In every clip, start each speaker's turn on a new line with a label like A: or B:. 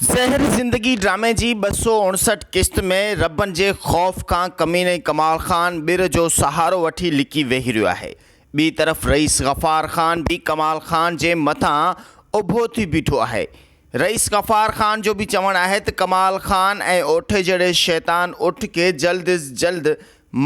A: ज़हर ज़िंदगी ड्रामे जी 259 क़िस्त में रबन जे ख़ौफ़ खां कमीने कमाल ख़ान ॿिर जो सहारो वठी लिकी वेही रहियो आहे। ॿी तरफ़ रईस गफ़ार ख़ान भी कमाल ख़ान जे मथां उभो थी बीठो आहे। रईस गफ़ार ख़ान जो भी चवणु आहे त कमाल ख़ान ऐं ओठे जहिड़े शैतान उठ के जल्द अज़ जल्द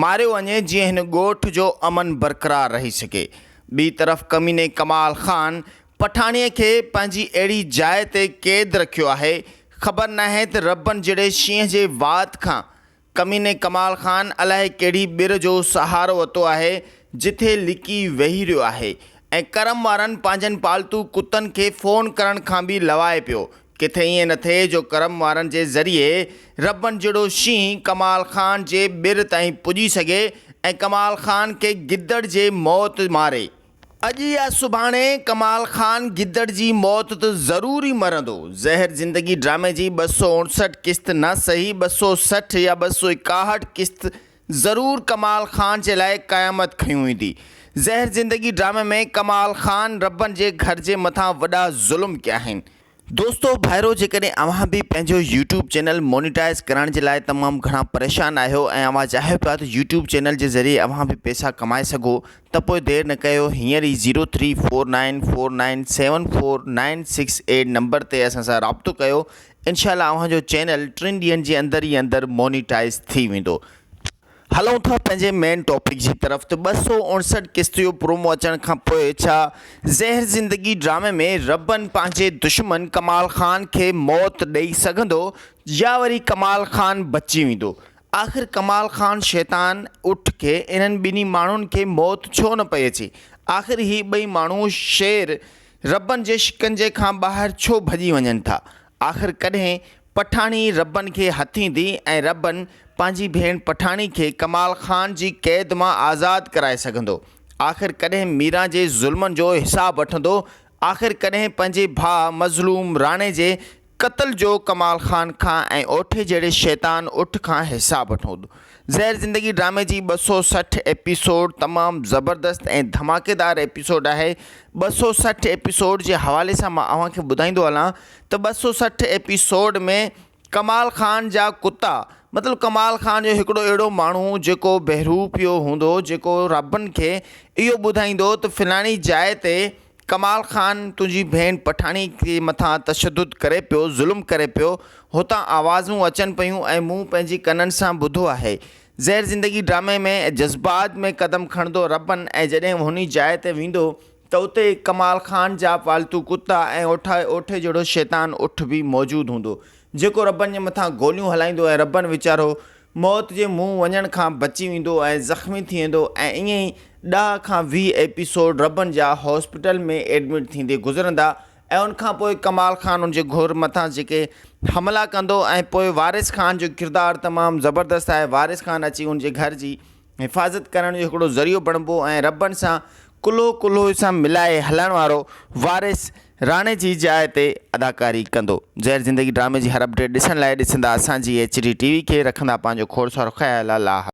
A: मारियो वञे जीअं हिन ॻोठ जो अमन बरक़रार रही सघे। ॿी तरफ़ कमीने कमाल ख़ान पठाणीअ खे पंहिंजी अहिड़ी जाइ ते क़ैद रखियो आहे। ख़बर नाहे त रबन जहिड़े शींहं जे वात खां कमीने कमाल ख़ान अलाए कहिड़ी ॿिर जो सहारो वरितो आहे जिथे लिकी वेही रहियो आहे ऐं करम वारनि पंहिंजनि पालतू कुतनि खे फ़ोन करण खां बि लवाए पियो। किथे ईअं न थिए जो करम वारनि जे ज़रिए रबन जहिड़ो शींहुं कमाल ख़ान जे ॿिर ताईं पुॼी सघे ऐं कमाल ख़ान खे गिदड़ जे मौत मारे। अॼु या सुभाणे कमाल ख़ान गिदड़ जी मौत त ज़रूर ई मरंदो। ज़हर ज़िंदगी ड्रामे जी 259 क़िस्त न सही 260 या 261 क़िस्त ज़रूर कमाल ख़ान जे लाइ क़यामत खयूं ईंदी। ज़हर ज़िंदगी ड्रामे में कमाल ख़ान रबन जे घर जे मथां वॾा ज़ुल्म कया आहिनि। दोस्तो भाइरो जेकॾहिं अव्हां बि पंहिंजो यूट्यूब चैनल मोनिटाइज़ करण जे लाइ तमामु घणा परेशान आहियो ऐं अव्हां चाहियो पिया त यूट्यूब चैनल जे ज़रिए अव्हां बि पैसा कमाए सघो त पोइ देरि न कयो, हींअर ई 0349497496 नंबर ते असां सां राब्तो कयो। इनशाला अव्हां जो चैनल 3 ॾींहंनि जे अंदरि ई अंदरि मोनिटाइज़ थी वेंदो। हलूं था पंहिंजे मेन टॉपिक जी तरफ़। त 259 क़िस्त जो प्रोमो अचण खां पोइ छा ज़हर ज़िंदगी ड्रामे में रबन पंहिंजे दुश्मन कमाल ख़ान खे मौत ॾेई सघंदो या वरी कमाल ख़ान बची वेंदो? आख़िर कमाल ख़ान शैतान उठ के इन्हनि ॿिन्ही माण्हुनि खे मौत छो न पई अचे? आख़िर ही ॿई माण्हू शेर रबन जे शिकंजे खां ॿाहिरि छो भॼी वञनि था? आख़िर कॾहिं पठाणी रबन खे हथींदी ऐं रबन पंहिंजी भेण पठाणी खे कमाल ख़ान जी क़ैद मां आज़ादु कराए सघंदो? आख़िर कॾहिं मीरा जे ज़ुल्मनि जो हिसाबु वठंदो? आख़िर कॾहिं पंहिंजे भाउ मज़लूम राणे जे क़त्ल जो कमाल ख़ान खां ऐं ओठे जहिड़े शैतान उठ खां हिसाबु वठंदो? ज़हर ज़िंदगी ड्रामे जी 260 एपिसोड तमामु ज़बरदस्त ऐं धमाकेदार एपिसोड आहे। 260 एपिसोड जे हवाले सां मां अव्हांखे ॿुधाईंदो हलां त 260 एपिसोड में कमाल ख़ान जा कुता मतिलबु कमाल ख़ान जो हिकिड़ो अहिड़ो माण्हू जेको बहरूपियो हूंदो, जेको रबन खे इहो ॿुधाईंदो त फ़लाणी जाइ ते कमाल ख़ान तुंहिंजी भेण पठाणी के मथां तशदुद करे पियो, ज़ुल्म करे पियो, हुतां आवाज़ूं अचनि पियूं ऐं मूं पंहिंजी कननि सां ॿुधो आहे। ज़हर ज़िंदगी ड्रामे में जज़्बात में क़दम खणंदो रबन ऐं जॾहिं हुन जाइ ते वेंदो त उते कमाल ख़ान जा पालतू कुता ऐं ओठे जहिड़ो शैतान उठ भी मौजूदु हूंदो जेको रबन जे मथां गोलियूं हलाईंदो ऐं रबन वीचारो मौत जे मुंहुं वञण खां बची वेंदो ऐं ज़ख़्मी थी वेंदो ऐं ईअं ई 10 खां 20 एपिसोड रबन जा हॉस्पिटल में एडमिट थींदे गुज़रंदा ऐं उनखां पोइ कमाल ख़ान उनजे घोर मथां जेके हमला कंदो ऐं पोइ वारिस ख़ान जो किरदारु तमामु ज़बरदस्त आहे। वारिस ख़ान अची उनजे घर जी हिफ़ाज़त करण जो हिकिड़ो ज़रियो बणिबो ऐं रबन सां कुल्हो सां मिलाए हलण वारो वारिस राणे जी जाइ ते अदाकारी कंदो। ज़हर ज़िंदगी ड्रामे जी हर अपडेट ॾिसण लाइ ॾिसंदा असांजी HD TV खे, रखंदा पंहिंजो खोड़ सारो ख़्यालु। अल्लाह।